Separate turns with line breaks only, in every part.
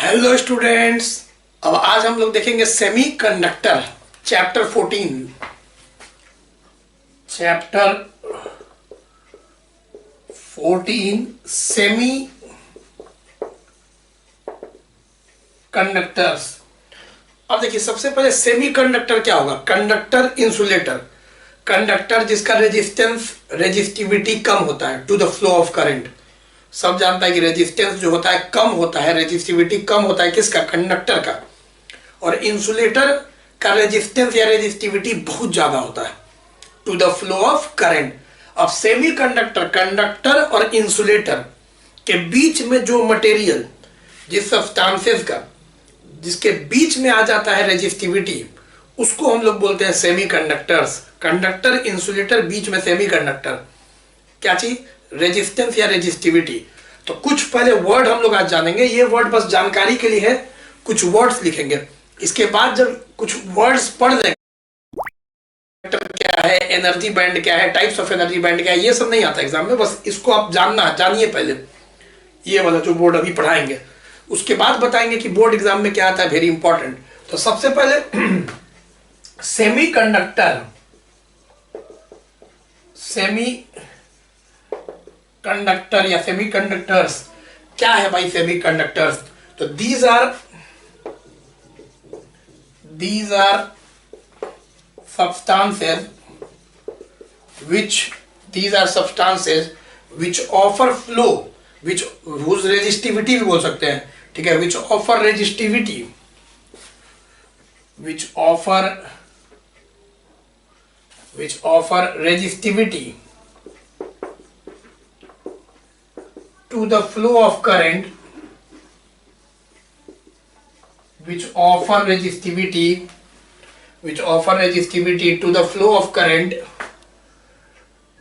Hello students. अब आज हम लोग देखेंगे semiconductor chapter 14। Chapter 14 semiconductors. अब देखिए, सबसे पहले सेमी कंडक्टर क्या होगा? Conductor insulator. कंडक्टर जिसका रेजिस्टेंस रेजिस्टिविटी कम होता है to the flow of current. सब जानता है कि रेजिस्टेंस जो होता है कम होता है, रेजिस्टिविटी कम होता है किसका? कंडक्टर का। और इंसुलेटर का रेजिस्टेंस या रेजिस्टिविटी बहुत ज्यादा होता है to the flow of current. अब सेमी कंडक्टर, कंडक्टर और इंसुलेटर के बीच में जो मटेरियल, जिस सब्सटेंसेस का जिसके बीच में आ जाता है रेजिस्टिविटी, उसको हम लोग बोलते हैं सेमी कंडक्टर्स। कंडक्टर इंसुलेटर बीच में सेमी कंडक्टर। क्या चीज? रेजिस्टेंस या रेजिस्टिविटी। तो कुछ पहले वर्ड हम लोग आज जानेंगे। ये वर्ड बस जानकारी के लिए है, कुछ वर्ड्स लिखेंगे। इसके बाद जब कुछ वर्ड्स पढ़ लेंगे, क्या है, एनर्जी बैंड क्या है, टाइप्स ऑफ एनर्जी बैंड क्या है, ये सब नहीं आता एग्जाम में। बस इसको आप जानिए पहले, ये वाला जो बोर्ड अभी पढ़ाएंगे। उसके बाद बताएंगे कि बोर्ड एग्जाम में क्या आता है, वेरी इंपॉर्टेंट। तो सबसे पहले सेमी कंडक्टर, सेमी कंडक्टर या सेमी कंडक्टर्स क्या है भाई? सेमी कंडक्टर्स, तो these are substances which offer flow, which whose resistivity भी बोल सकते हैं, ठीक है, which offer resistivity to the flow of current, which offer resistivity to the flow of current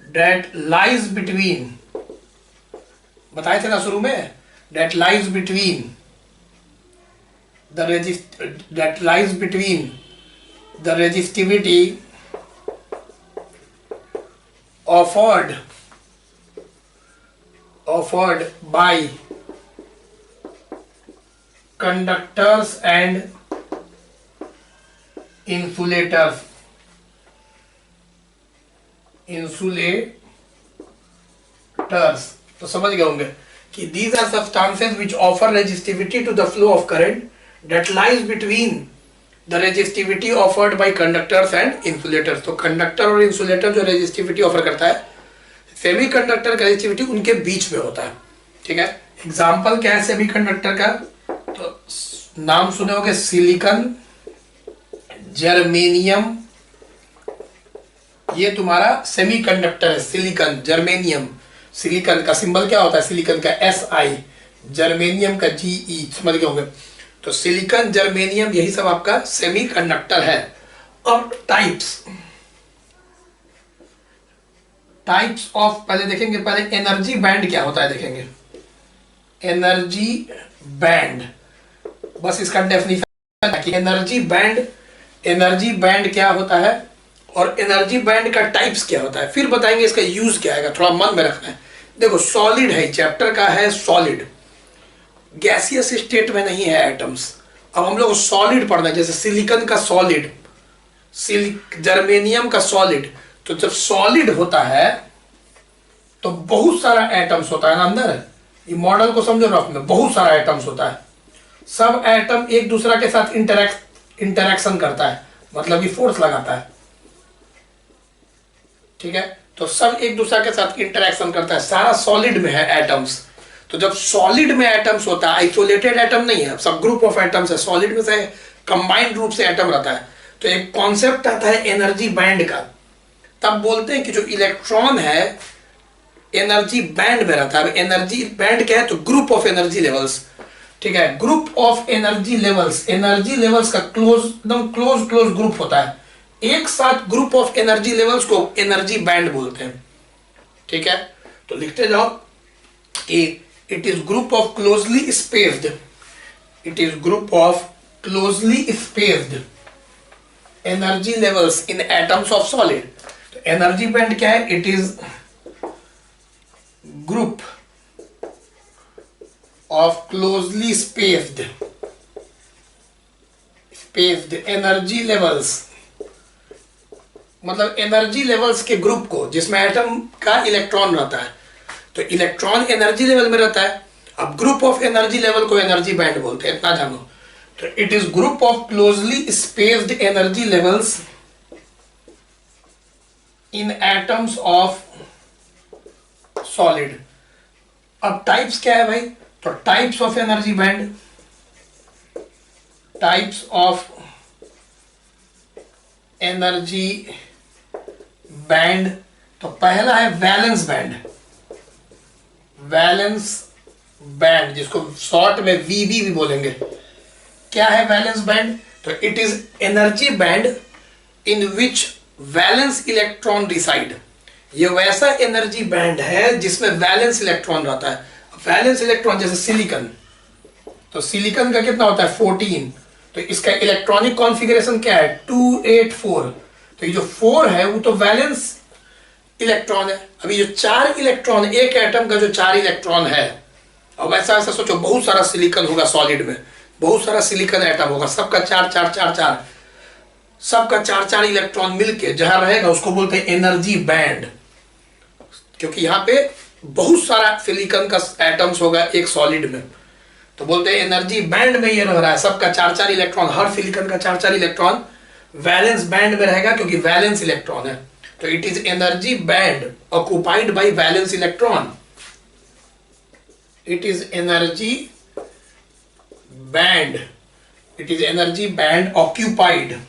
that lies between, बताए थे ना शुरू में, that lies between the resistivity offered by conductors and insulators तो समझ गए होंगे कि these are substances which offer resistivity to the flow of current that lies between the resistivity offered by conductors and insulators। तो conductor और insulator जो resistivity offer करता है, सेमी कंडक्टर का रेजिस्टिविटी उनके बीच में होता है, ठीक है। एग्जाम्पल क्या है सेमी कंडक्टर का? तो नाम सुने होंगे, सिलिकॉन, जर्मेनियम, ये तुम्हारा सेमी कंडक्टर है। Silicon, germanium. सिलिकॉन का सिंबल क्या होता है? सिलिकॉन का SI, जर्मेनियम का GE, समझ गए होंगे। तो सिलिकॉन, जर्मेनियम, यही सब आपका सेमी कंडक्टर है। अब टाइप्स ऑफ पहले देखेंगे। पहले एनर्जी बैंड क्या होता है देखेंगे। एनर्जी बैंड, बस इसका डेफिनेशन कि एनर्जी बैंड क्या होता है और एनर्जी बैंड का टाइप्स क्या होता है, फिर बताएंगे इसका यूज क्या है, थोड़ा मन में रखना है। देखो, सॉलिड है, चैप्टर का है सॉलिड, गैसियस स्टेट में नहीं है एटम्स। अब हम लोग सॉलिड पढ़ना है, जैसे सिलिकॉन का सॉलिड, जर्मेनियम का सॉलिड। तो जब सॉलिड होता है तो बहुत सारा एटम्स होता है ना अंदर। ये मॉडल को समझो रफ में, बहुत सारा एटम्स होता है। सब एटम एक दूसरा के साथ इंटरेक्शन करता है, मतलब ये फोर्स लगाता है, ठीक है। तो सब एक दूसरे के साथ इंटरेक्शन करता है, सारा सॉलिड में है एटम्स। तो जब सॉलिड में एटम्स होता है, आइसोलेटेड एटम नहीं है, सब ग्रुप ऑफ एटम्स है, सॉलिड में से कंबाइंड रूप से एटम रहता है। तो एक कॉन्सेप्ट आता है एनर्जी बैंड का। तब बोलते हैं कि जो इलेक्ट्रॉन है एनर्जी बैंड में रहता है। एनर्जी बैंड क्या है? तो ग्रुप ऑफ एनर्जी लेवल्स, ठीक है। ग्रुप ऑफ एनर्जी लेवल्स का एकदम क्लोज ग्रुप होता है। एक साथ ग्रुप ऑफ एनर्जी लेवल्स को एनर्जी बैंड बोलते हैं, ठीक है। तो लिखते जाओ कि it is group of closely spaced energy levels in atoms of solid. तो एनर्जी बैंड क्या है? It is group of closely spaced spaced energy levels, मतलब एनर्जी लेवल्स के ग्रुप को जिसमें एटम का इलेक्ट्रॉन रहता है, तो इलेक्ट्रॉन एनर्जी लेवल में रहता है। अब ग्रुप ऑफ एनर्जी लेवल को एनर्जी बैंड बोलते हैं, इतना जानो। तो it is group of closely spaced energy levels in atoms of solid. अब टाइप्स क्या है भाई, तो types of energy band, types of energy band, तो पहला है वैलेंस बैंड, वैलेंस बैंड जिसको शॉर्ट में वीबी भी बोलेंगे। क्या है वैलेंस बैंड, तो it is energy band in which valence electron reside. ये वैसा एनर्जी बैंड है जिसमें वैलेंस इलेक्ट्रॉन रहता है। वैलेंस इलेक्ट्रॉन जैसे सिलिकन, तो सिलिकन का कितना होता है 14, तो इसका इलेक्ट्रॉनिक कॉन्फ़िगरेशन क्या है 284, तो ये जो 4 है वो तो वैलेंस इलेक्ट्रॉन है। अभी जो 4 इलेक्ट्रॉन, एक एटम का जो 4 इलेक्ट्रॉन है, अब ऐसा ऐसा सोचो बहुत सारा सिलिकन होगा सॉलिड में, बहुत सारा सिलिकन एटम होगा, सबका 4 4 4 4, सबका 4 4 इलेक्ट्रॉन मिलके जहां रहेगा उसको बोलते हैं एनर्जी बैंड, क्योंकि यहाँ पे बहुत सारा सिलिकन का एटम्स होगा एक सॉलिड में, तो बोलते हैं एनर्जी बैंड में ये रह रहा है, सबका 4 4 इलेक्ट्रॉन, हर सिलिकन का 4 4 इलेक्ट्रॉन वैलेंस बैंड में रहेगा क्योंकि वैलेंस इलेक्ट्रॉन है। तो it is energy band occupied by valence electron, it is energy band, it is energy band occupied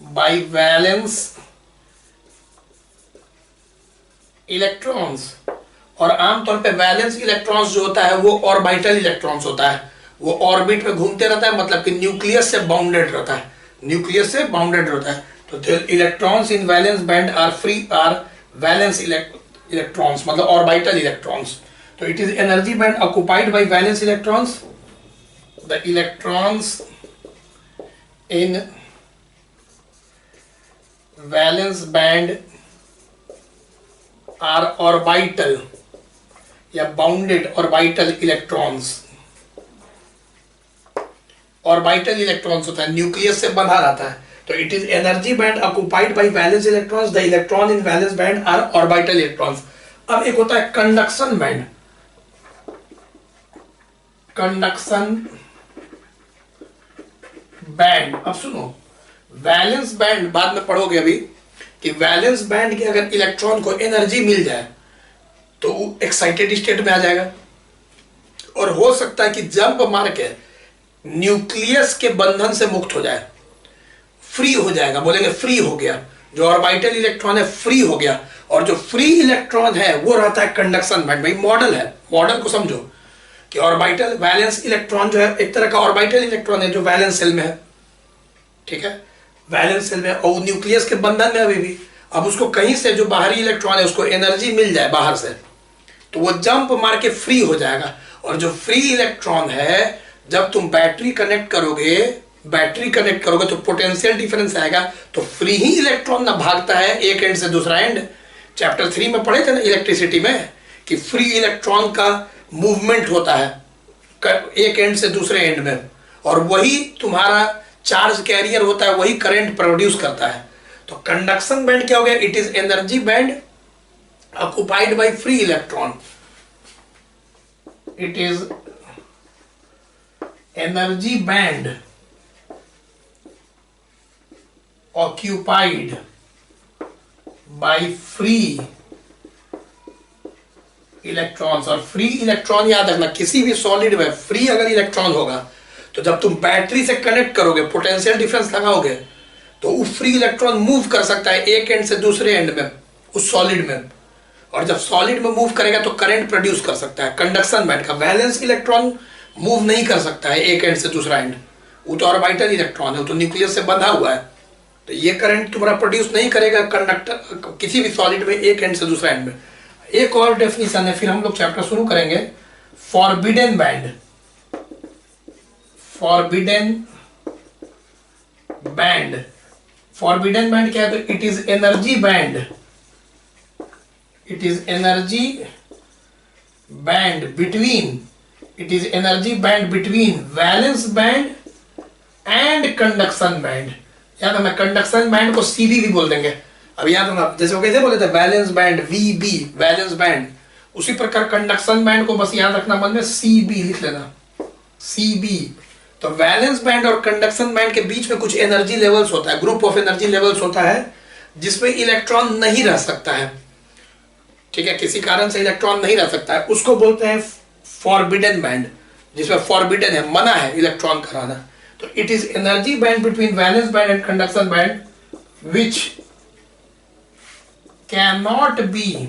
by valence electrons. और आमतौर पे वैलेंस इलेक्ट्रॉन्स जो होता है वो ऑर्बिटल इलेक्ट्रॉन्स होता है, वो ऑर्बिट में घूमते रहता है, मतलब कि न्यूक्लियस से बाउंडेड रहता है, न्यूक्लियस से बाउंडेड रहता है। तो electrons in valence band are free, are valence electrons, मतलब ऑर्बिटल इलेक्ट्रॉन्स। तो it is energy band occupied by valence electrons, the electrons in valence band are orbital या bounded orbital electrons. Orbital electrons होता है, nucleus से बंधा रहता है। तो it is energy band occupied by valence electrons, the electron in valence band are orbital electrons. अब एक होता है कंडक्शन बैंड, कंडक्शन बैंड। अब सुनो, वैलेंस बैंड बाद में पढ़ोगे अभी कि वैलेंस बैंड के अगर इलेक्ट्रॉन को एनर्जी मिल जाए तो वो एक्साइटेड स्टेट में आ जाएगा, और हो सकता है कि जंप मार के न्यूक्लियस के बंधन से मुक्त हो जाए, फ्री हो जाएगा, बोलेंगे फ्री हो गया, जो ऑर्बिटल इलेक्ट्रॉन है फ्री हो गया। और जो फ्री इलेक्ट्रॉन है वो रहता है कंडक्शन बैंड। भाई मॉडल है, मॉडल को समझो कि ऑर्बिटल वैलेंस इलेक्ट्रॉन जो है एक तरह का ऑर्बिटल इलेक्ट्रॉन है जो वैलेंस सेल में है, ठीक है, वैलेंस सेल में, और न्यूक्लियस के बंधन में अभी भी। अब उसको कहीं से जो बाहरी इलेक्ट्रॉन है उसको एनर्जी मिल जाए बाहर से, तो वो जंप मार के फ्री हो जाएगा। और जो फ्री इलेक्ट्रॉन है, जब तुम बैटरी कनेक्ट करोगे तो पोटेंशियल डिफरेंस आएगा, तो फ्री ही इलेक्ट्रॉन ना भागता है एक एंड से दूसरा एंड। चैप्टर 3 में पढ़े थे ना इलेक्ट्रिसिटी में कि फ्री इलेक्ट्रॉन का मूवमेंट होता है एक एंड से दूसरे एंड में, और वही तुम्हारा चार्ज कैरियर होता है, वही करंट प्रोड्यूस करता है। तो कंडक्शन बैंड क्या हो गया, it is energy band occupied by free electron, it is energy band occupied by free electrons। और फ्री इलेक्ट्रॉन याद रखना, किसी भी सॉलिड में फ्री अगर इलेक्ट्रॉन होगा तो जब तुम बैटरी से कनेक्ट करोगे, पोटेंशियल डिफरेंस लगाओगे, तो वो फ्री इलेक्ट्रॉन मूव कर सकता है एक एंड से दूसरे एंड में उस सॉलिड में, और जब सॉलिड में मूव करेगा तो करंट प्रोड्यूस कर सकता है। कंडक्शन बैंड का वैलेंस इलेक्ट्रॉन मूव नहीं कर सकता है एक एंड से दूसरा एंड, वो तो ऑर्बिटल इलेक्ट्रॉन है, वो तो न्यूक्लियस से बंधा हुआ है, तो ये करंट तुम्हारा प्रोड्यूस नहीं करेगा कंडक्टर किसी भी सॉलिड में एक एंड से दूसरा एंड में। एक और डेफिनेशन है, फिर हम लोग चैप्टर शुरू करेंगे। Forbidden band, forbidden band, forbidden band क्या है, तो it is energy band, it is energy band between it is energy band between valence band and conduction band. याद है, मैं कंडक्शन बैंड को सीबी भी बोल देंगे। अब याद रखना, जैसे वो कैसे बोले थे वैलेंस बैंड वीबी, वैलेंस बैंड, उसी प्रकार कंडक्शन बैंड को बस याद रखना मन में, सीबी लिख लेना, सीबी। तो वैलेंस बैंड और कंडक्शन बैंड के बीच में कुछ एनर्जी लेवल्स होता है, ग्रुप ऑफ एनर्जी लेवल्स होता है, जिसमें इलेक्ट्रॉन नहीं रह सकता है। ठीक है, किसी कारण से इलेक्ट्रॉन नहीं रह सकता है, उसको बोलते हैं फॉरबिडन बैंड, जिसमें फॉरबिडन है, मना है इलेक्ट्रॉन का रहना। तो it is energy band between valence band and conduction band which can not be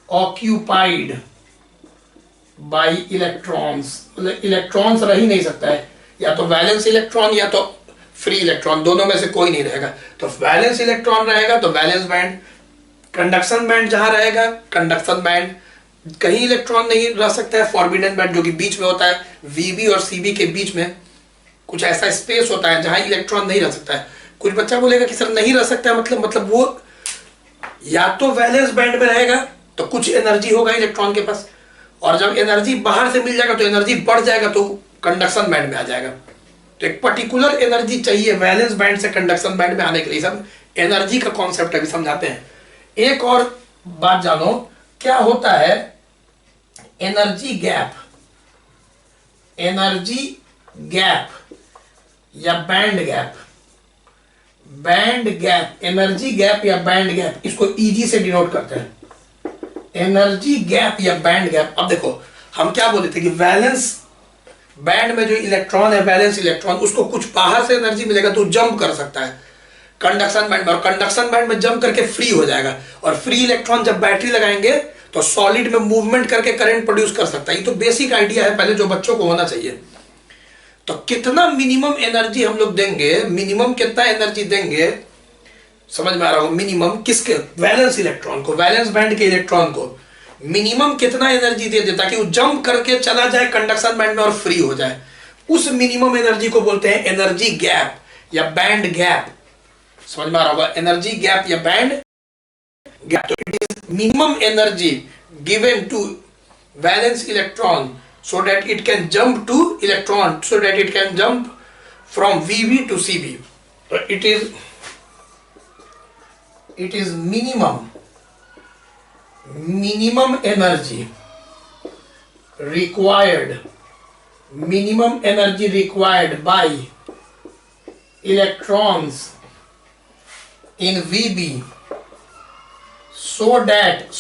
occupied by electrons. Electrons रह ही नहीं सकता है, या तो वैलेंस इलेक्ट्रॉन या तो फ्री इलेक्ट्रॉन, दोनों में से कोई नहीं रहेगा। तो वैलेंस इलेक्ट्रॉन रहेगा तो वैलेंस बैंड, कंडक्शन बैंड जहां रहेगा कंडक्शन बैंड, कहीं इलेक्ट्रॉन नहीं रह सकता है, फॉरबिडन बैंड जो कि बीच में होता है, वीबी और सीबी के बीच में कुछ ऐसा स्पेस होता है जहां इलेक्ट्रॉन नहीं रह सकता है। कुछ बच्चा बोलेगा कि सर नहीं रह सकता है, मतलब वो या तो वैलेंस बैंड में रहेगा तो कुछ एनर्जी होगा इलेक्ट्रॉन के पास, और जब एनर्जी बाहर से मिल जाएगा तो एनर्जी बढ़ जाएगा तो कंडक्शन बैंड में आ जाएगा। तो एक पर्टिकुलर एनर्जी चाहिए वैलेंस बैंड से कंडक्शन बैंड में आने के लिए। सब एनर्जी का कॉन्सेप्ट अभी समझाते हैं। एक और बात जानो, क्या होता है एनर्जी गैप, एनर्जी गैप या band gap, band gap, energy gap या बैंड गैप, इसको ईजी से डिनोट करते हैं, एनर्जी गैप या बैंड गैप। अब देखो हम क्या बोले थे कि वैलेंस बैंड में जो इलेक्ट्रॉन है, वैलेंस इलेक्ट्रॉन, उसको कुछ बाहर से एनर्जी मिलेगा तो जंप कर सकता है कंडक्शन बैंड में, और कंडक्शन बैंड में जंप करके फ्री हो जाएगा, और फ्री इलेक्ट्रॉन जब बैटरी लगाएंगे तो सॉलिड में मूवमेंट करके करंट प्रोड्यूस कर सकता है। ये तो बेसिक आइडिया है पहले जो बच्चों को होना चाहिए। तो कितना मिनिमम एनर्जी हम लोग देंगे, मिनिमम कितना एनर्जी देंगे, समझ में आ रहा हो, मिनिमम किसके, वैलेंस इलेक्ट्रॉन को, वैलेंस बैंड के इलेक्ट्रॉन को मिनिमम कितना एनर्जी दे देता कि वो जंप करके चला जाए कंडक्शन बैंड में और फ्री हो जाए, उस मिनिमम एनर्जी को बोलते हैं एनर्जी गैप या बैंड गैप। समझ में आ रहा होगा, एनर्जी गैप या बैंड गैप। तो it is minimum energy given to valence electron so that it can jump to electron, so that it can jump from VB to CB. So it is minimum energy required by electrons in VB so that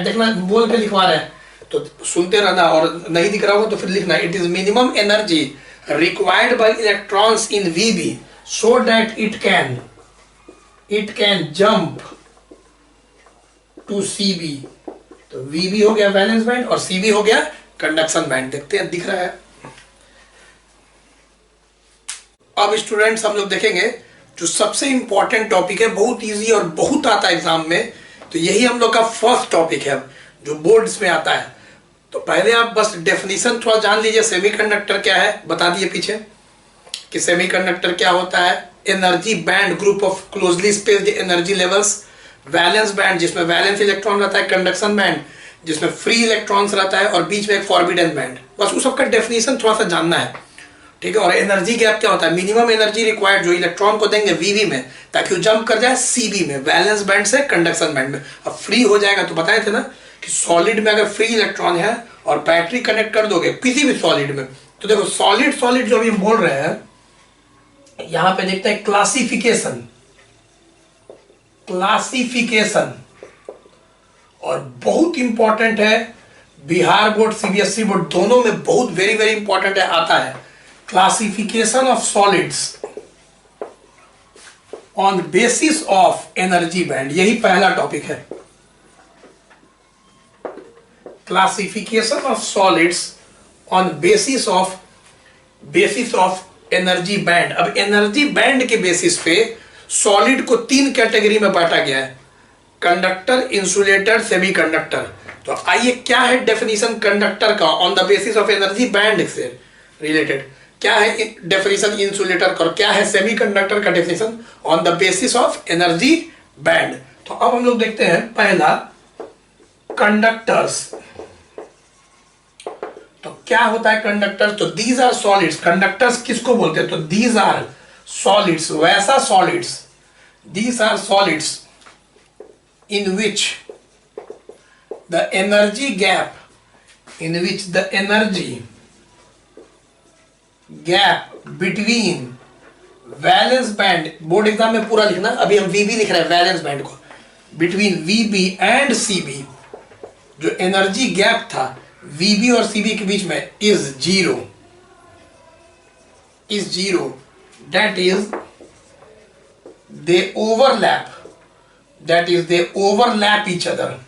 देखना बोल के लिखवा रहे हैं तो सुनते रहना, और नहीं दिख रहा होगा तो फिर लिखना, it is minimum energy required by electrons in VB so that it can jump to CB. तो वीबी हो गया वैलेंस बैंड और सीबी हो गया कंडक्शन बैंड। देखते हैं दिख रहा है। अब स्टूडेंट्स हम लोग देखेंगे जो सबसे इंपॉर्टेंट टॉपिक है, बहुत इजी और बहुत आता है एग्जाम में, तो यही हम लोग का फर्स्ट टॉपिक है जो बोर्ड्स में आता है। तो पहले आप बस डेफिनेशन थोड़ा जान लीजिए, सेमीकंडक्टर क्या है बता दिए पीछे कि सेमीकंडक्टर क्या होता है, energy band group of closely spaced energy levels, valence band जिसमें वैलेंस इलेक्ट्रॉन रहता है, कंडक्शन बैंड जिसमें फ्री इलेक्ट्रॉन्स रहता है, और बीच में एक फॉरबिडन बैंड। बस उस सबका डेफिनेशन थोड़ा सा जानना है, ठीक है। और एनर्जी गैप क्या होता है, मिनिमम एनर्जी रिक्वायर्ड जो इलेक्ट्रॉन को देंगे वीवी में ताकि वो जंप कर जाए सीबी में, वैलेंस बैंड से कंडक्शन बैंड में। अब फ्री हो जाएगा तो बताए थे ना कि सॉलिड में अगर फ्री इलेक्ट्रॉन है और बैटरी कनेक्ट कर दोगे किसी भी सॉलिड में, तो देखो सॉलिड जो अभी बोल रहे हैं, यहां पे देखते हैं क्लासिफिकेशन, और बहुत इंपॉर्टेंट है, बिहार बोर्ड सीबीएसई बोर्ड दोनों में बहुत वेरी वेरी इंपॉर्टेंट है, आता है classification of solids on basis of energy band. यही पहला टॉपिक है, classification of solids on basis of energy band. अब एनर्जी बैंड के बेसिस पे सॉलिड को 3 कैटेगरी में बांटा गया है, कंडक्टर, इंसुलेटर, सेमीकंडक्टर। तो आइए क्या है डेफिनेशन कंडक्टर का on the basis of energy band से रिलेटेड, क्या है डेफिनेशन इंसुलेटर का, और क्या है सेमीकंडक्टर का definition on the basis of energy band. तो अब हम लोग देखते हैं पहला कंडक्टर्स। क्या होता है कंडक्टर? तो दीज आर सॉलिड्स। कंडक्टर्स किसको बोलते हैं? तो दीज आर सॉलिड्स, वैसा solids, these are solids in which the energy gap, in which the energy gap between valence band, board exam में पूरा लिखना, अभी हम वीबी लिख रहे हैं वैलेंस बैंड को, बिटवीन वीबी एंड सीबी, जो एनर्जी गैप था वीबी और सीबी के बीच में, is zero, is zero, that is they overlap, that is they overlap each other,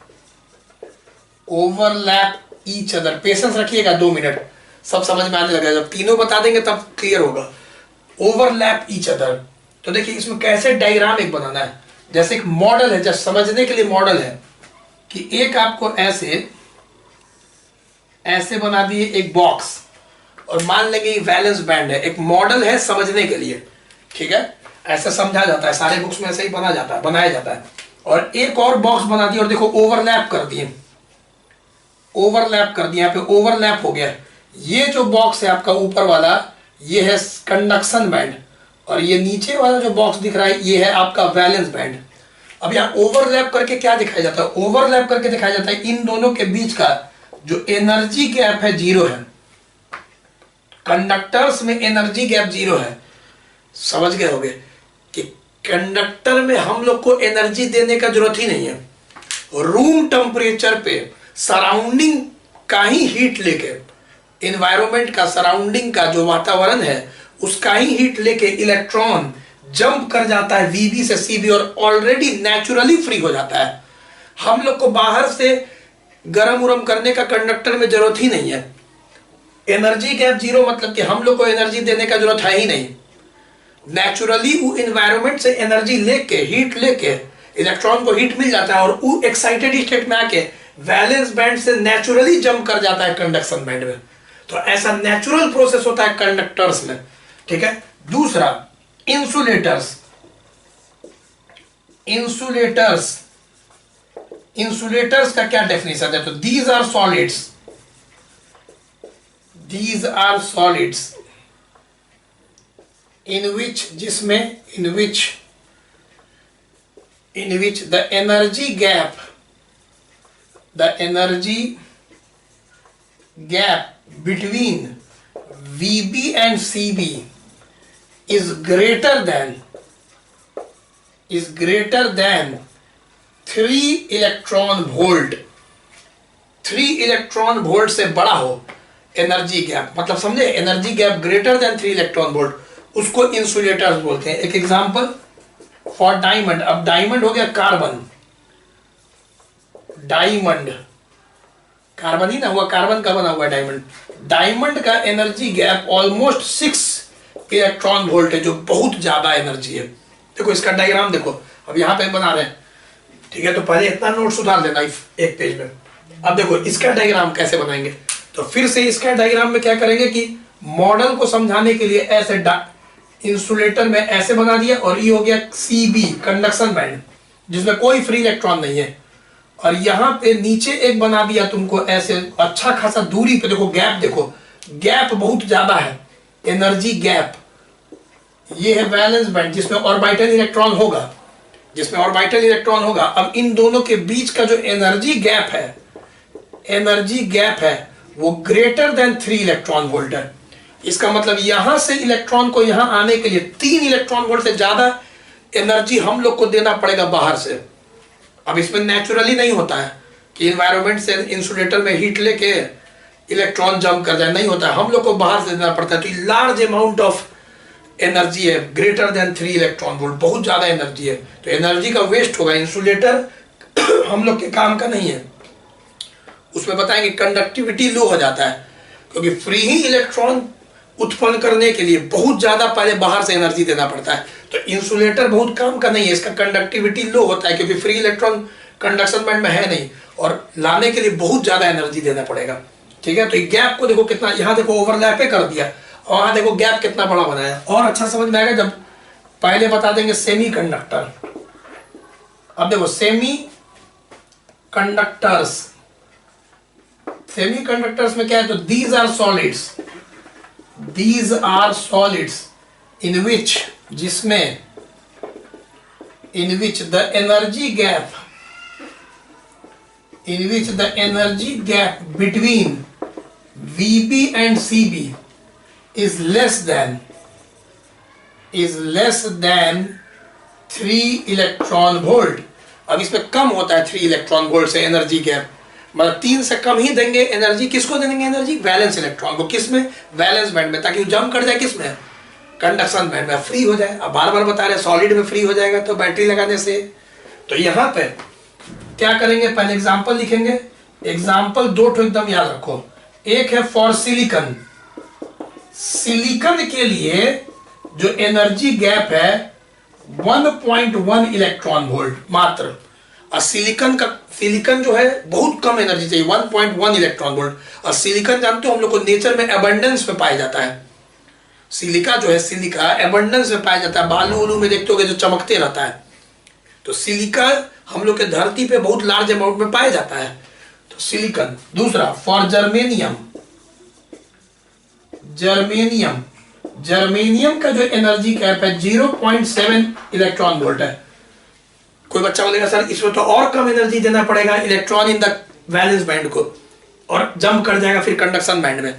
overlap each other. Patience रखिएगा 2 मिनट, सब समझ में आने लगेगा, जब तीनों बता देंगे तब क्लियर होगा। ओवरलैप ईच अदर, तो देखिए इसमें कैसे डायग्राम एक बनाना है, जैसे एक मॉडल है, जस्ट समझने के लिए मॉडल है कि एक आपको ऐसे ऐसे बना दिए एक बॉक्स, और मान लेंगे ये वैलेंस बैंड है, एक मॉडल है समझने के लिए, ठीक है, ऐसे समझा जाता है, सारे बुक्स में ऐसे ही बना जाता है, बनाया जाता है। और एक और बॉक्स बना दिया और देखो ओवरलैप कर दिए, ओवरलैप कर दिया, यहाँ पे ओवरलैप हो गया। ये जो बॉक्स है आपका ऊपर वाला, ये है कंडक्शन बैंड, और ये नीचे वाला जो बॉक्स दिख रहा है ये है आपका वैलेंस बैंड। अब यहाँ ओवरलैप करके क्या दिखाया जाता है? ओवरलैप करके दिखाया जाता है इन दोनों के बीच का जो एनर्जी गैप है जीरो है। कंडक्टर्स में एनर्जी गैप जीरो है। समझ गए होगे कि कंडक्टर में हम लोग को एनर्जी देने का जरूरत ही नहीं है। रूम टेम्परेचर पे सराउंडिंग का ही हीट लेके, एनवायरनमेंट का, सराउंडिंग का जो वातावरण है उसका ही हीट लेके इलेक्ट्रॉन जंप कर जाता है वीबी से सीबी और ऑलरेडी नेचुरली फ्री हो जाता है। हम लोग को बाहर से गरम उरम करने का कंडक्टर में जरूरत ही नहीं है। एनर्जी गैप जीरो मतलब कि हम लोग को एनर्जी देने का जरूरत है ही नहीं। नेचुरली वो एनवायरनमेंट से एनर्जी लेके, हीट लेके, इलेक्ट्रॉन को हीट मिल जाता है और वो एक्साइटेड स्टेट में आके वैलेंस बैंड से नेचुरली जंप कर जाता है कंडक्शन बैंड में। तो ऐसा नेचुरल प्रोसेस होता है कंडक्टर्स में, ठीक है। दूसरा, इंसुलेटर्स। इंसुलेटर्स, इंसुलेटर्स का क्या डेफिनेशन है? तो these are solids, these are solids in which, जिसमें, in which the energy gap, the energy gap between VB and CB is greater than 3 electron volt. 3 electron volt से बड़ा हो energy gap, मतलब समझे, energy gap greater than 3 electron volt, उसको insulators बोलते हैं। एक एग्जांपल फॉर डायमंड। अब डायमंड हो गया कार्बन, डायमंड कार्बन ही ना हुआ, कार्बन का बना हुआ है डायमंड। डायमंड का energy gap almost 6 electron volt है, जो बहुत ज्यादा एनर्जी है। देखो इसका डायग्राम देखो, अब यहाँ पे बना रहे हैं, ठीक है। तो पहले इतना नोट सुधार लेना एक पेज में। अब देखो इसका डायग्राम कैसे बनाएंगे, तो फिर से इसका डायग्राम में क्या करेंगे कि मॉडल को समझाने के लिए ऐसे इंसुलेटर में ऐसे बना दिया, और ये हो गया सीबी कंडक्शन बैंड, जिसमें कोई फ्री इलेक्ट्रॉन नहीं है। और यहाँ पे नीचे एक बना दिया तुमको ऐसे, अच्छा खासा दूरी पे, देखो गैप, देखो गैप बहुत ज्यादा है, एनर्जी गैप। ये है वैलेंस बैंड जिसमें ऑर्बिटल इलेक्ट्रॉन होगा, जिसमें ऑर्बिटल इलेक्ट्रॉन होगा। अब इन दोनों के बीच का जो एनर्जी गैप है, एनर्जी गैप है वो ग्रेटर देन 3 इलेक्ट्रॉन वोल्ट है। इसका मतलब यहां से इलेक्ट्रॉन को यहां आने के लिए 3 इलेक्ट्रॉन वोल्ट से ज्यादा एनर्जी हम लोग को देना पड़ेगा बाहर से। अब इसमें नेचुरली नहीं होता है कि एनवायरनमेंट से इंसुलेटर में हीट लेके इलेक्ट्रॉन जंप कर जाए, नहीं होता है, हम लोग को बाहर से देना पड़ता है। तो लार्ज अमाउंट ऑफ एनर्जी है, ग्रेटर देन 3 इलेक्ट्रॉन वोल्ट, बहुत ज्यादा एनर्जी है, तो एनर्जी का वेस्ट होगा। इंसुलेटर हम लोग के काम का नहीं है। उसमें बताएंगे कंडक्टिविटी लो हो जाता है, क्योंकि फ्री ही इलेक्ट्रॉन उत्पन्न करने के लिए बहुत ज्यादा पहले बाहर से एनर्जी देना पड़ता है। तो इंसुलेटर बहुत काम का नहीं है, इसका कंडक्टिविटी लो होता है, क्योंकि फ्री इलेक्ट्रॉन कंडक्शन बैंड में है नहीं, और लाने के लिए बहुत ज्यादा एनर्जी देना पड़ेगा, ठीक है। तो गैप को देखो कितना, यहाँ देखो ओवरलैप कर दिया, और यहाँ देखो गैप कितना बड़ा बनाया। और अच्छा समझ में आएगा जब पहले बता देंगे सेमी कंडक्टर। अब देखो सेमी कंडक्टर्स, सेमीकंडक्टर्स में क्या है, तो these are solids in which, जिसमें the energy gap between VB and CB is less than 3 electron volt. अब इसमें कम होता है 3 इलेक्ट्रॉन वोल्ट से एनर्जी गैप, मतलब 3 से कम ही देंगे एनर्जी। किसको देंगे एनर्जी? वैलेंस इलेक्ट्रॉन को। किसमें? वैलेंस बैंड में, ताकि वो जम कर जाए किसमें? कंडक्शन बैंड में, फ्री हो जाए। अब बार बार बता रहे सॉलिड में फ्री हो जाएगा तो बैटरी लगाने से। तो यहां पे क्या करेंगे, पहले एग्जांपल लिखेंगे। एग्जांपल 2 ठो एकदम याद रखो। एक है फॉर सिलिकॉन। सिलिकॉन के लिए जो एनर्जी गैप है 1.1 इलेक्ट्रॉन वोल्ट मात्र। और सिलिकॉन जो है बहुत कम एनर्जी चाहिए, 1.1 इलेक्ट्रॉन वोल्ट। और सिलिकॉन जानते हो हम लोग को नेचर में एबंडेंस में पाया जाता है। सिलिका जो है, सिलिका एबंडेंस में पाया जाता है। बालू उलू में देखते हो जो चमकते रहता है, तो सिलिका हम लोग के धरती पे बहुत लार्ज अमाउंट में पाया जाता है, तो सिलिकॉन। दूसरा फॉर जर्मेनियम। जर्मेनियम का जो एनर्जी गैप है 0.7 इलेक्ट्रॉन वोल्ट है। कोई बच्चा बोलेगा सर इसमें तो और कम एनर्जी देना पड़ेगा electron in the valence band को, और जंप कर जाएगा फिर कंडक्शन बैंड में।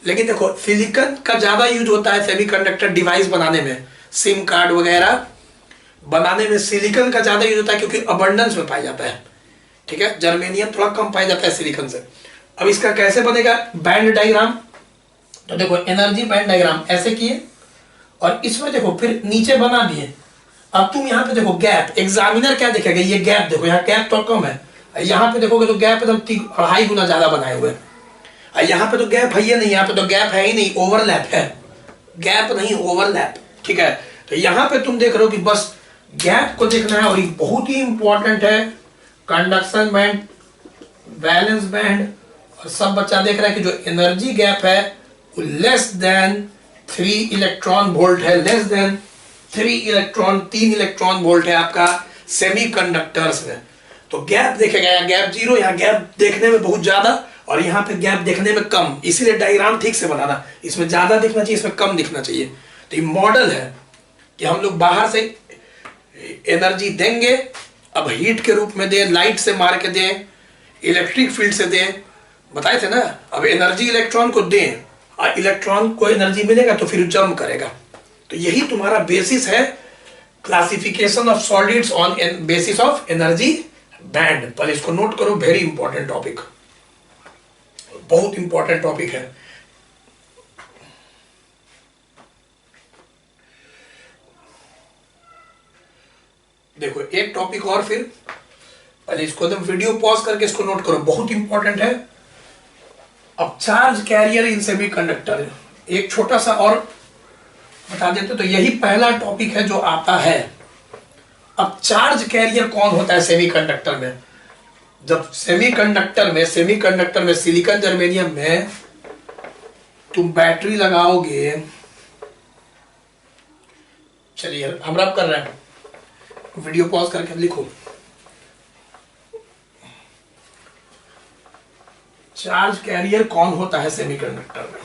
लेकिन देखो सिलिकॉन का ज्यादा यूज होता है सेमीकंडक्टर डिवाइस बनाने में, सिम कार्ड वगैरह बनाने में सिलिकॉन का ज्यादा यूज होता है, क्योंकि अबंडेंस में पाया जाता है। ठीक है, जर्मेनियम थोड़ा कम पाया जाता है सिलिकॉन से। अब इसका कैसे बनेगा बैंड डायग्राम, तो देखो एनर्जी बैंड डायग्राम ऐसे किए, और इसमें देखो फिर नीचे बना दिए। अब तुम यहाँ पे देखो गैप, एग्जामिनर क्या देखेगा, ये गैप देखो, यहाँ गैप तो कम है, यहाँ पे देखोगे तो गैप एकदम 2.5 गुना ज्यादा बनाए हुए हैं। यहाँ पे तो गैप है ही नहीं, यहाँ पे तो गैप है ही नहीं, ओवरलैप है, गैप नहीं ओवरलैप। ठीक है, तो यहाँ पे तुम देख रहे हो कि बस गैप को देखना है, और ये बहुत ही इंपॉर्टेंट है। कंडक्शन बैंड, वैलेंस बैंड, और सब बच्चा देख रहा है कि जो एनर्जी गैप है वो लेस देन 3 इलेक्ट्रॉन वोल्ट है, लेस देन 3 इलेक्ट्रॉन वोल्ट है आपका सेमीकंडक्टर्स में। तो गैप देखेगा, यहाँ गैप 0, यहाँ गैप देखने में बहुत ज्यादा, और यहाँ पे गैप देखने में कम। इसीलिए डायग्राम ठीक से बनाना, इसमें ज्यादा दिखना चाहिए, इसमें कम दिखना चाहिए। तो ये मॉडल है कि हम लोग बाहर से एनर्जी देंगे, अब हीट के रूप में दें, लाइट से मार के दें, इलेक्ट्रिक फील्ड से दें, बताए थे ना। अब एनर्जी इलेक्ट्रॉन को दें और इलेक्ट्रॉन को एनर्जी मिलेगा तो फिर जंप करेगा। तो यही तुम्हारा बेसिस है, classification of solids on basis of energy band. पर इसको नोट करो, वेरी इंपॉर्टेंट टॉपिक, बहुत इंपॉर्टेंट टॉपिक है। देखो एक टॉपिक और, फिर पहले इसको एकदम वीडियो पॉज करके इसको नोट करो, बहुत इंपॉर्टेंट है। अब चार्ज कैरियर इन सेमीकंडक्टर, एक छोटा सा और बता देते तो यही पहला टॉपिक है जो आता है। अब चार्ज कैरियर कौन होता है सेमीकंडक्टर में? जब सेमीकंडक्टर में सिलिकॉन जर्मेनियम में तुम बैटरी लगाओगे, चलिए हम रब कर रहे हैं, वीडियो पॉज करके लिखो। चार्ज कैरियर कौन होता है सेमीकंडक्टर में?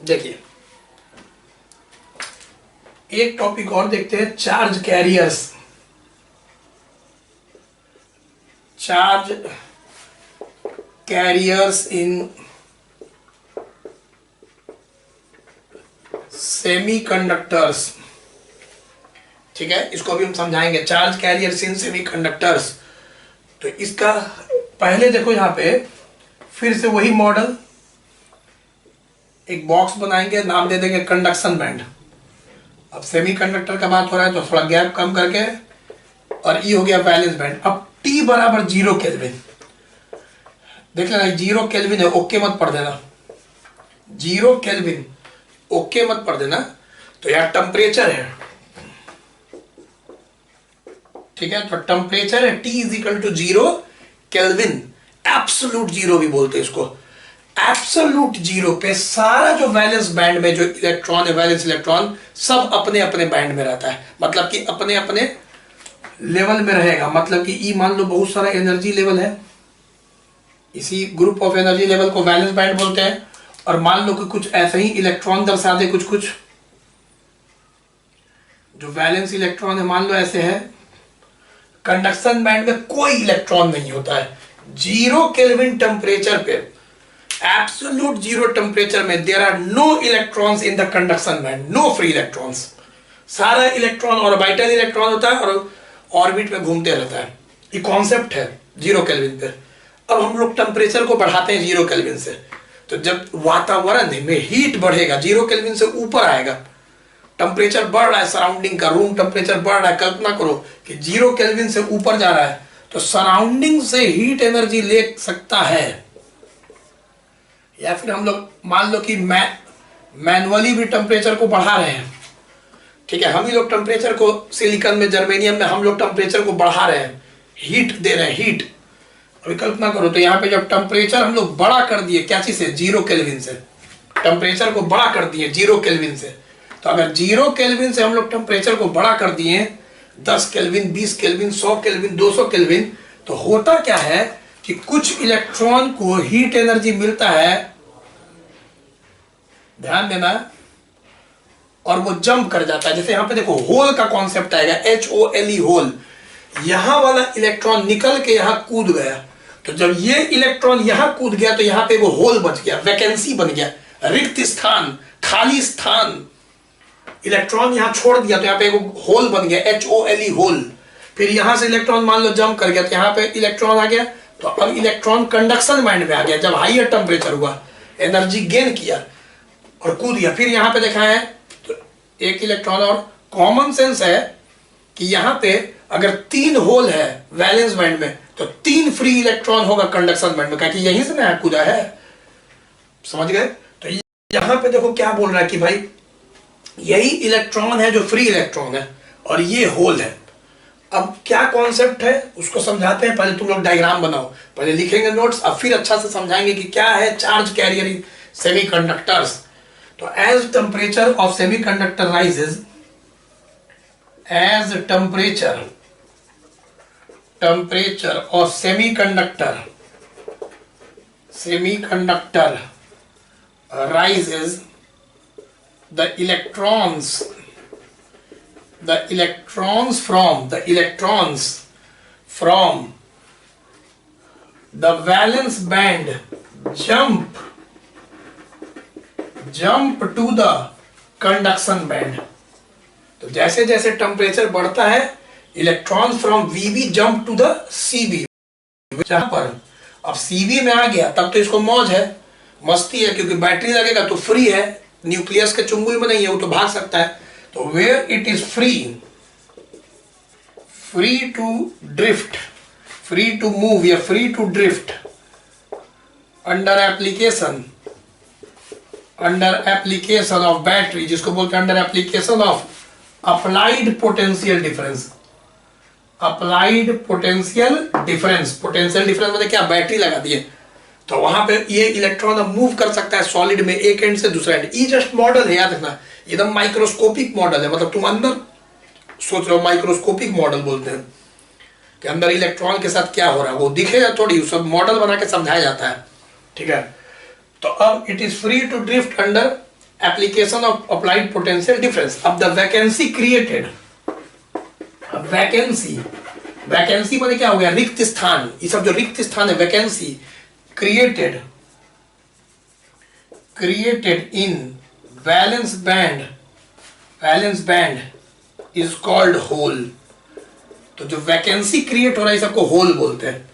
देखिए एक टॉपिक और देखते हैं, charge carriers. Charge carriers in semiconductors. ठीक है, इसको अभी हम समझाएंगे, चार्ज कैरियर्स इन सेमीकंडक्टर्स। तो इसका पहले देखो यहां पे फिर से वही मॉडल, एक बॉक्स बनाएंगे, नाम दे देंगे कंडक्शन बैंड। अब सेमीकंडक्टर का बात हो रहा है तो थोड़ा गैप कम करके, और ये हो गया वैलेंस बैंड। अब T बराबर 0 केल्विन, देख लेना 0 केल्विन है, ओके मत पढ़ देना, 0 केल्विन ओके मत पढ़ देना। तो यार टेम्परेचर है, ठीक है, तो टेम्परेचर है T is equal to 0 kelvin, absolute 0 भी बोलते हैं इसको। एब्सोल्यूट जीरो पे सारा जो वैलेंस बैंड में जो इलेक्ट्रॉन है, वैलेंस इलेक्ट्रॉन सब अपने अपने बैंड में रहता है, मतलब कि अपने अपने लेवल में रहेगा। मतलब कि E मान लो बहुत सारा एनर्जी लेवल है, इसी ग्रुप ऑफ एनर्जी लेवल को वैलेंस बैंड बोलते हैं। और मान लो कि कुछ ऐसे ही इलेक्ट्रॉन दर्शा दे, कुछ कुछ जो वैलेंस इलेक्ट्रॉन है मान लो ऐसे है, कंडक्शन बैंड में कोई इलेक्ट्रॉन नहीं होता है। 0 केल्विन टेम्परेचर पे, एब्सोल्यूट जीरो टेम्परेचर में there are no electrons in the conduction band, no free electrons. सारा इलेक्ट्रॉन ऑर्बिटल इलेक्ट्रॉन होता है और ऑर्बिट में घूमते रहता है। ये कॉन्सेप्ट है 0 केल्विन पे। अब हम लोग टेम्परेचर को बढ़ाते हैं 0 केल्विन से, तो जब वातावरण में हीट बढ़ेगा 0 केल्विन से ऊपर आएगा, टेम्परेचर बढ़ रहा है, सराउंडिंग का रूम टेम्परेचर बढ़ रहा है, कल्पना करो कि 0 केल्विन से ऊपर जा रहा है, तो सराउंडिंग से हीट एनर्जी ले सकता है। या फिर हम लोग मान लो कि मैनुअली भी टेम्परेचर को बढ़ा रहे हैं, ठीक है, हम ही लोग टेम्परेचर को सिलिकॉन में, जर्मेनियम में हम लोग टेम्परेचर को बढ़ा रहे हैं, हीट दे रहे हैं, हीट। अभी कल्पना करो तो यहाँ पे जब टेम्परेचर हम लोग बड़ा कर दिए, क्या चीज से, 0 केल्विन से, टेम्परेचर को बड़ा कर दिए 0 केल्विन से, तो अगर 0 केल्विन से हम लोग टेम्परेचर को बड़ा कर दिए 10 केल्विन, 20 केल्विन, 100 केल्विन, 200 केल्विन, तो होता क्या है कि कुछ इलेक्ट्रॉन को हीट एनर्जी मिलता है, ध्यान देना, और वो जंप कर जाता है। जैसे यहां पे देखो होल का कॉन्सेप्ट आएगा, HOLE होल, यहां वाला इलेक्ट्रॉन निकल के यहां कूद गया, तो जब ये इलेक्ट्रॉन यहां कूद गया तो यहां पे वो होल बच गया, वैकेंसी बन गया, रिक्त स्थान, खाली स्थान, इलेक्ट्रॉन यहां छोड़ दिया तो यहां पे एक होल बन गया, HOLE होल। फिर यहां से इलेक्ट्रॉन मान लो जंप कर गया तो यहां पे इलेक्ट्रॉन आ गया, तो अब इलेक्ट्रॉन कंडक्शन बैंड में आ गया। जब हाईयर टेम्परेचर हुआ, एनर्जी गेन किया और कूद गया। फिर यहां पे देखा है तो एक इलेक्ट्रॉन, और कॉमन सेंस है कि यहां पे अगर 3 होल है वैलेंस बैंड में तो 3 फ्री इलेक्ट्रॉन होगा कंडक्शन बैंड में, क्योंकि यहीं से ना कूदा है, समझ गए। तो यहां पे देखो क्या बोल रहा है कि भाई यही इलेक्ट्रॉन है जो फ्री इलेक्ट्रॉन है और ये होल है। अब क्या कॉन्सेप्ट है उसको समझाते हैं, पहले तुम लोग डायग्राम बनाओ, पहले लिखेंगे नोट्स, अब फिर अच्छा से समझाएंगे कि क्या है चार्ज कैरियर इन सेमीकंडक्टर्स। तो as temperature of semiconductor rises, as temperature of semiconductor rises, the electrons from the valence band jump to the conduction band। तो जैसे जैसे टेम्परेचर बढ़ता है, electron from VB jump to the CB, जहां पर अब CB में आ गया तब तो इसको मौज है, मस्ती है, क्योंकि बैटरी लगेगा तो फ्री है, न्यूक्लियस के चुंबुल में नहीं है, वो तो भाग सकता है। तो where it is free to drift, free to move या free to drift under application of battery, जिसको बोलते हैं under application of applied potential difference. Applied potential difference मतलब क्या, बैटरी लगा दिए तो वहां पे ये इलेक्ट्रॉन अब मूव कर सकता है सॉलिड में, एक एंड से दूसरा एंड। ये जस्ट मॉडल है, याद रखना, एकदम माइक्रोस्कोपिक मॉडल है, मतलब तुम अंदर सोच रहे हो, माइक्रोस्कोपिक मॉडल बोलते हैं कि अंदर इलेक्ट्रॉन के साथ क्या हो रहा है, वो दिखेगा थोड़ी, सब मॉडल बना के समझाया जाता है, ठीक है। तो अब it is free to drift under application of applied potential difference. अब द वैकेंसी क्रिएटेड, वैकेंसी माने क्या हो गया, रिक्त स्थान, ये सब जो रिक्त स्थान है, vacancy created in valence band is called hole. तो जो वैकेंसी क्रिएट हो रहा है सबको होल बोलते हैं,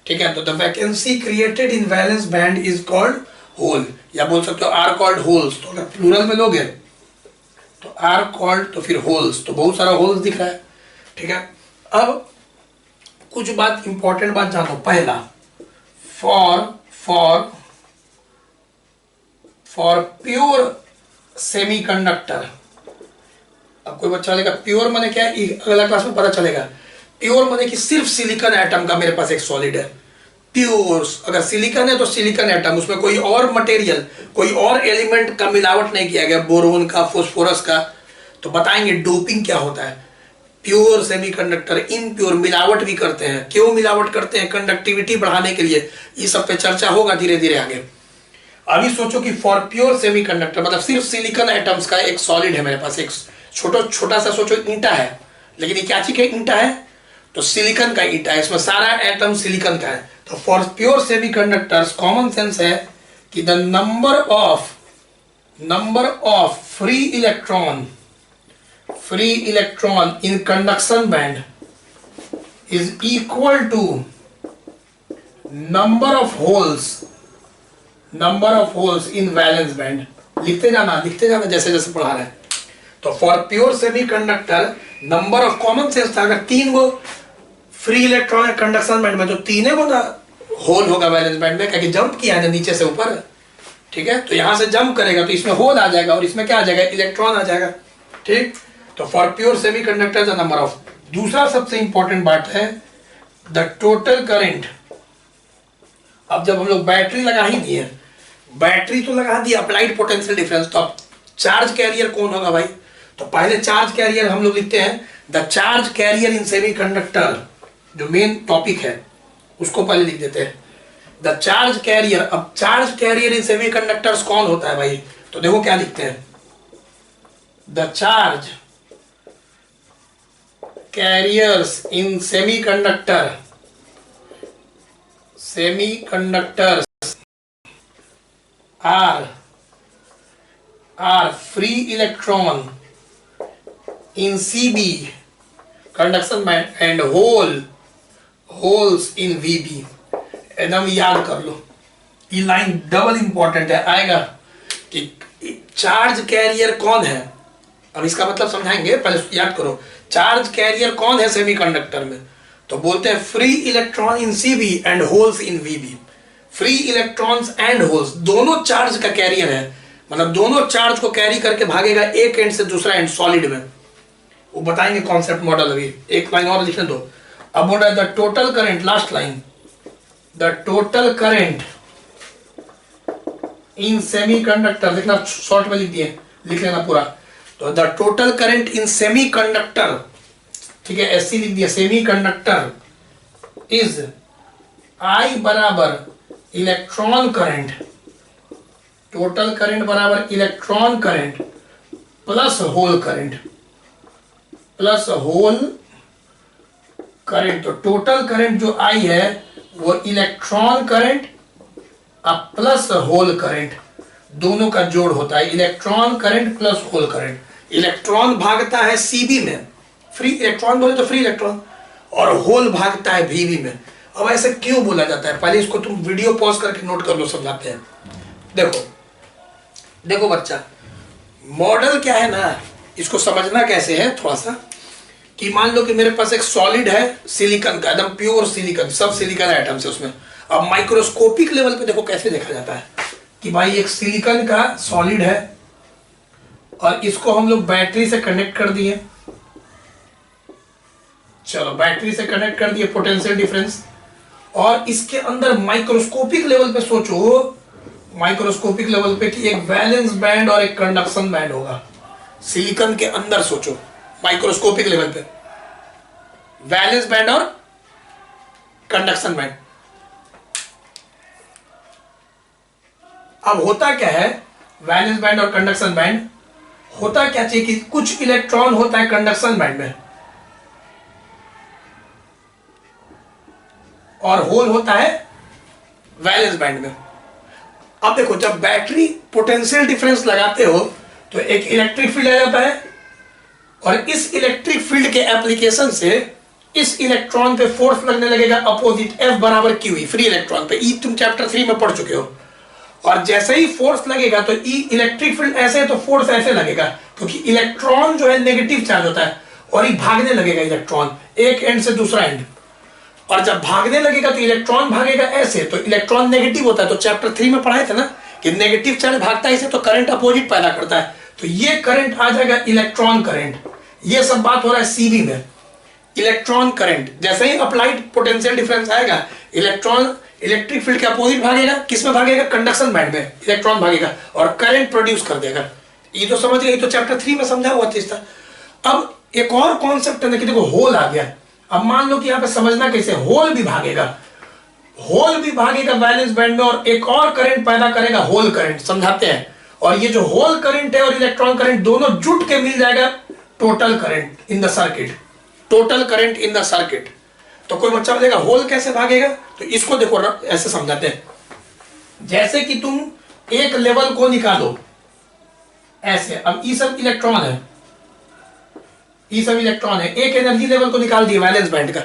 ठीक है। तो the vacancy created in valence band is called hole, या बोल सकते हो आर कॉल्ड होल्स। तो अगर प्लूरल में लोगे तो आर कॉल्ड, तो फिर होल्स, तो बहुत सारा होल्स दिख रहा है, ठीक है। अब कुछ बात इंपॉर्टेंट बात जानो। पहला, फॉर प्योर सेमीकंडक्टर, अब कोई बच्चा लेगा प्योर माने क्या है, अगला क्लास में पता चलेगा। प्योर माने कि सिर्फ सिलिकॉन एटम का मेरे पास एक सॉलिड है, प्योर, अगर सिलिकॉन है तो सिलिकॉन एटम, उसमें कोई और मटेरियल, कोई और एलिमेंट का मिलावट नहीं किया गया, बोरोन का, फास्फोरस का, तो बताएंगे डोपिंग क्या होता है। प्योर सेमीकंडक्टर, इनप्योर मिलावट भी करते हैं। क्यों मिलावट करते हैं? कंडक्टिविटी बढ़ाने के लिए। ये सब पे चर्चा होगा धीरे धीरे आगे। अभी सोचो कि फॉर प्योर सेमीकंडक्टर, मतलब सिर्फ सिलिकॉन एटम्स का एक सॉलिड है मेरे पास, एक छोटा सा सोचो ईंटा है, लेकिन ये क्या चीज का ईंटा है? तो सिलिकॉन का ईंटा है, इसमें सारा एटम सिलिकॉन का है। तो for pure semiconductors common sense है कि the number of free electron in conduction band is equal to number of holes in valence band. लिखते जाना जैसे जैसे पढ़ा रहे हैं। तो for pure semiconductor number of, common sense था, अगर 3 गो फ्री इलेक्ट्रॉन है कंडक्शन बैंड में तो 3 गो ना होल होगा वैलेंस बैंड में, क्योंकि जंप किया है नीचे से ऊपर, ठीक है। तो यहां से जंप करेगा तो इसमें होल आ जाएगा और इसमें क्या आ जाएगा? इलेक्ट्रॉन आ जाएगा, ठीक। तो for pure semiconductor the number of. दूसरा सबसे इंपॉर्टेंट बात है द टोटल करंट। अब जब हम लोग बैटरी लगा ही दिए, बैटरी तो लगा दी, अप्लाइड पोटेंशियल डिफरेंस, तो अब चार्ज कैरियर कौन होगा भाई? तो पहले चार्ज कैरियर हम लोग लिखते हैं, the charge carrier in semiconductor, जो मेन टॉपिक है उसको पहले लिख देते हैं, द चार्ज कैरियर। अब चार्ज कैरियर इन सेमीकंडक्टर्स कौन होता है भाई? तो देखो क्या लिखते हैं, the charge carriers in semiconductors are free electron in CB conduction band and holes in VB। एकदम याद कर लो, ये लाइन डबल इंपॉर्टेंट है, आएगा कि चार्ज कैरियर कौन है। अब इसका मतलब समझाएंगे, पहले याद करो चार्ज कैरियर कौन है सेमीकंडक्टर में। तो बोलते हैं free electron in CB and holes in VB. Free electrons and holes दोनों चार्ज का कैरियर है, मतलब दोनों चार्ज को कैरी करके भागेगा एक एंड से दूसरा एंड सॉलिड में। वो बताएंगे कॉन्सेप्ट मॉडल। अभी एक लाइन और लिखने दो। अब बोल रहा है the total current, last line, the total current in semiconductor, लिखना शॉर्ट में लिख दिए, लिख लेना पूरा। तो the total current in semiconductor, ठीक है, एससी लिख दिया, सेमीकंडक्टर इज आई बराबर इलेक्ट्रॉन करंट, टोटल करंट बराबर electron current plus hole current, तो टोटल करंट जो आई है वो इलेक्ट्रॉन करंट अब प्लस होल करंट, दोनों का जोड़ होता है, electron current plus hole current. Electron भागता है सीबी में, फ्री इलेक्ट्रॉन बोले तो फ्री इलेक्ट्रॉन, और होल भागता है वीबी में। अब ऐसे क्यों बोला जाता है, पहले इसको तुम वीडियो पॉज करके नोट कर लो, समझाते हैं। देखो बच्चा, मॉडल क्या है ना, इसको समझना कैसे है थोड़ा सा, कि मान लो कि मेरे पास एक सॉलिड है सिलिकॉन का, एकदम प्योर सिलिकॉन, सब सिलिकॉन एटम्स है उसमें। अब माइक्रोस्कोपिक लेवल पे देखो कैसे देखा जाता है कि भाई एक सिलिकॉन का सॉलिड है और इसको हम लोग बैटरी से कनेक्ट कर दिए, चलो बैटरी से कनेक्ट कर दिए, पोटेंशियल डिफरेंस, और इसके अंदर माइक्रोस्कोपिक लेवल पे सोचो, माइक्रोस्कोपिक लेवल पे कि एक वैलेंस बैंड और एक कंडक्शन बैंड होगा सिलिकॉन के अंदर। सोचो माइक्रोस्कोपिक लेवल पे वैलेंस बैंड और कंडक्शन बैंड। अब होता क्या है, वैलेंस बैंड और कंडक्शन बैंड होता क्या चाहिए कि कुछ इलेक्ट्रॉन होता है कंडक्शन बैंड में और होल होता है वैलेंस बैंड में। अब देखो, जब बैटरी पोटेंशियल डिफरेंस लगाते हो तो एक इलेक्ट्रिक फील्ड आ जाता है, और इस इलेक्ट्रिक फील्ड के एप्लीकेशन से इस इलेक्ट्रॉन पे फोर्स लगने लगेगा अपोजिट, F बराबर क्यू, फ्री इलेक्ट्रॉन पे। ई तुम चैप्टर 3 में पढ़ चुके हो। और जैसे ही फोर्स लगेगा तो ई इलेक्ट्रिक फील्ड ऐसे है तो फोर्स ऐसे लगेगा, क्योंकि इलेक्ट्रॉन जो है नेगेटिव चार्ज होता है और ये भागने लगेगा इलेक्ट्रॉन एक एंड से दूसरा एंड। और जब भागने लगेगा तो इलेक्ट्रॉन भागेगा ऐसे, तो इलेक्ट्रॉन नेगेटिव होता है। तो चैप्टर 3 में पढ़ाए थे ना कि नेगेटिव चार्ज भागता है ऐसे तो करंट अपोजिट पैदा करता है, तो ये करंट आ जाएगा इलेक्ट्रॉन करंट। ये सब बात हो रहा है सीबी में, इलेक्ट्रॉन करंट। जैसे ही अप्लाइड पोटेंशियल डिफरेंस आएगा, इलेक्ट्रॉन इलेक्ट्रिक फील्ड के अपोजिट भागेगा, किस में भागेगा? कंडक्शन बैंड में इलेक्ट्रॉन भागेगा और करंट प्रोड्यूस कर देगा। ये तो समझ गए, ये तो चैप्टर 3 में समझा हुआ चीज था। अब एक और कॉन्सेप्ट है कि देखो होल आ गया। अब मान लो कि यहाँ पे समझना कैसे, होल भी भागेगा, होल भी भागेगा वैलेंस बैंड में और एक और करंट पैदा करेगा, होल करंट, समझाते हैं। और ये जो होल करंट है और इलेक्ट्रॉन करंट दोनों जुट के मिल जाएगा total current in the circuit, total current in the circuit. तो कोई बच्चा बोलेगा होल कैसे भागेगा? तो इसको देखो ऐसे समझाते हैं, जैसे कि तुम एक लेवल को निकालो ऐसे। अब ये सब इलेक्ट्रॉन है, ये सब इलेक्ट्रॉन है, एक एनर्जी लेवल को निकाल दिया वैलेंस बैंड का।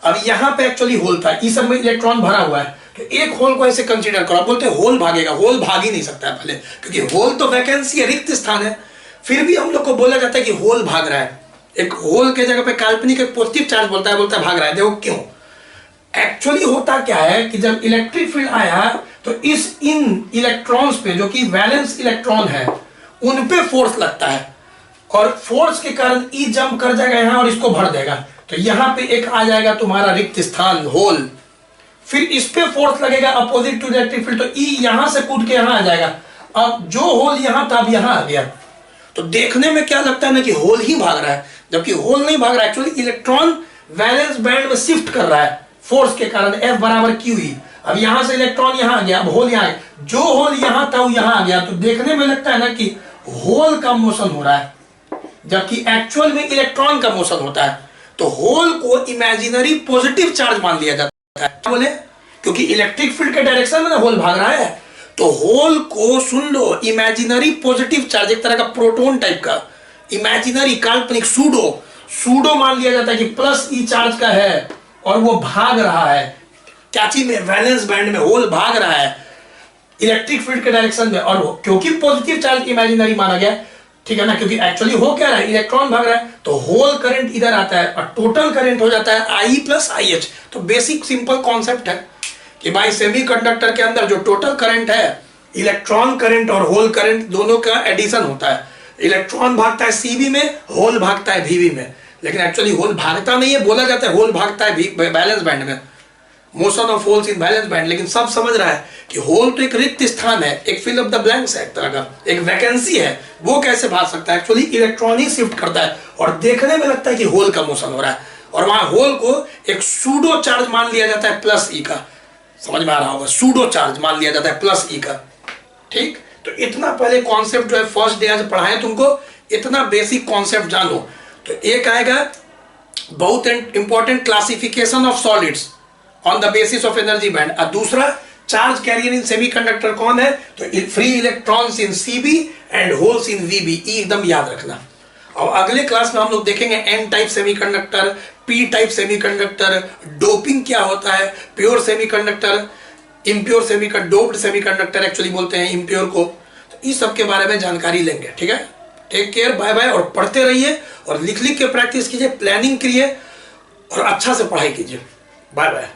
अब यहां पे एक्चुअली होल था, ये सब में इलेक्ट्रॉन भरा हुआ है, तो एक होल को ऐसे कंसीडर करो। आप बोलते हैं होल भागेगा, होल भाग ही नहीं सकता है पहले, क्योंकि होल तो वैकेंसी है, रिक्त स्थान है। फिर भी हम लोग को बोला जाता है कि होल भाग रहा है। एक होल के जगह पे काल्पनिक एक पॉजिटिव चार्ज बोलता है भाग रहा है। देखो क्यों, एक्चुअली होता क्या है कि जब इलेक्ट्रिक फील्ड आया तो इन इलेक्ट्रॉन्स पे जो कि वैलेंस इलेक्ट्रॉन है उन पे फोर्स लगता है और फोर्स के कारण ई जंप कर जाएगा यहां और इसको भर देगा। तो यहां पे एक आ जाएगा तुम्हारा रिक्त स्थान होल, फिर इस पे फोर्स लगेगा अपोजिट टू इलेक्ट्रिक फील्ड, तो ई यहां से कूद के यहां आ जाएगा। अब जो होल यहां था अब यहां आ गया। तो देखने में क्या लगता है ना कि होल ही भाग रहा है, जबकि होल नहीं भाग रहा है। एक्चुअली इलेक्ट्रॉन वैलेंस बैंड में शिफ्ट कर रहा है फोर्स के कारण, F बराबर Q ही। अब यहां से इलेक्ट्रॉन यहां आ गया, अब होल यहां, जो होल यहां था वो यहां आ गया। तो देखने में लगता है ना कि होल का मोशन हो रहा है, जबकि एक्चुअल में इलेक्ट्रॉन का मोशन होता है। तो होल को इमेजिनरी पॉजिटिव चार्ज मान लिया जाता है, बोले क्योंकि इलेक्ट्रिक फील्ड के डायरेक्शन में ना होल भाग रहा है। तो होल को सुन लो, इमेजिनरी पॉजिटिव चार्ज, एक तरह का प्रोटॉन टाइप का, इमेजिनरी काल्पनिक सूडो मान लिया जाता है कि प्लस ई चार्ज का है और वो भाग रहा है क्या चीज में? वैलेंस बैंड में होल भाग रहा है इलेक्ट्रिक फील्ड के डायरेक्शन में। और वो क्योंकि पॉजिटिव चार्ज इमेजिनरी माना गया, ठीक है ना, क्योंकि एक्चुअली हो क्या रहा है, इलेक्ट्रॉन भाग रहा है, तो होल करंट इधर आता है और टोटल करंट हो जाता है I प्लस IH। तो बेसिक सिंपल कॉन्सेप्ट है कि भाई सेमीकंडक्टर के अंदर जो टोटल करंट है, इलेक्ट्रॉन करंट और होल करंट दोनों का एडिशन होता है। इलेक्ट्रॉन भागता है CV में, होल भागता है VV में, लेकिन एक्चुअली होल भागता नहीं है, बोला जाता है होल भागता है बैलेंस बैंड में, motion of holes in balance band. लेकिन सब समझ रहा है कि होल तो एक रिक्त स्थान है, एक फिल ऑफ द ब्लैंक्स है, एक तरह का एक वैकेंसी है, वो कैसे भाग सकता है? एक्चुअली इलेक्ट्रॉन ही शिफ्ट करता है और देखने में लगता है कि होल का मोशन हो रहा है, और वहां होल को एक सूडो चार्ज मान लिया जाता है प्लस ई का। समझ में आ रहा होगा, सूडो चार्ज मान लिया जाता है प्लस ई का। ठीक, तो इतना पहले कॉन्सेप्ट जो है फर्स्ट डे आज पढ़ाए तुमको, इतना बेसिक कॉन्सेप्ट जानो। तो एक आएगा बहुत important classification of solids on the basis of energy band, और दूसरा चार्ज कैरियर इन सेमीकंडक्टर कौन है? तो free electrons in CB and holes in VB, एकदम याद रखना। और अगले क्लास में हम लोग देखेंगे N type semiconductor, P type semiconductor, doping क्या होता है, pure semiconductor, impure semiconductor, doped semiconductor actually बोलते हैं इम्प्योर को। तो इस सब के बारे में जानकारी लेंगे, ठीक है। टेक केयर, बाय बाय, और पढ़ते रहिए और लिख लिख के प्रैक्टिस कीजिए, प्लानिंग करिए और अच्छा से पढ़ाई कीजिए। Bye bye.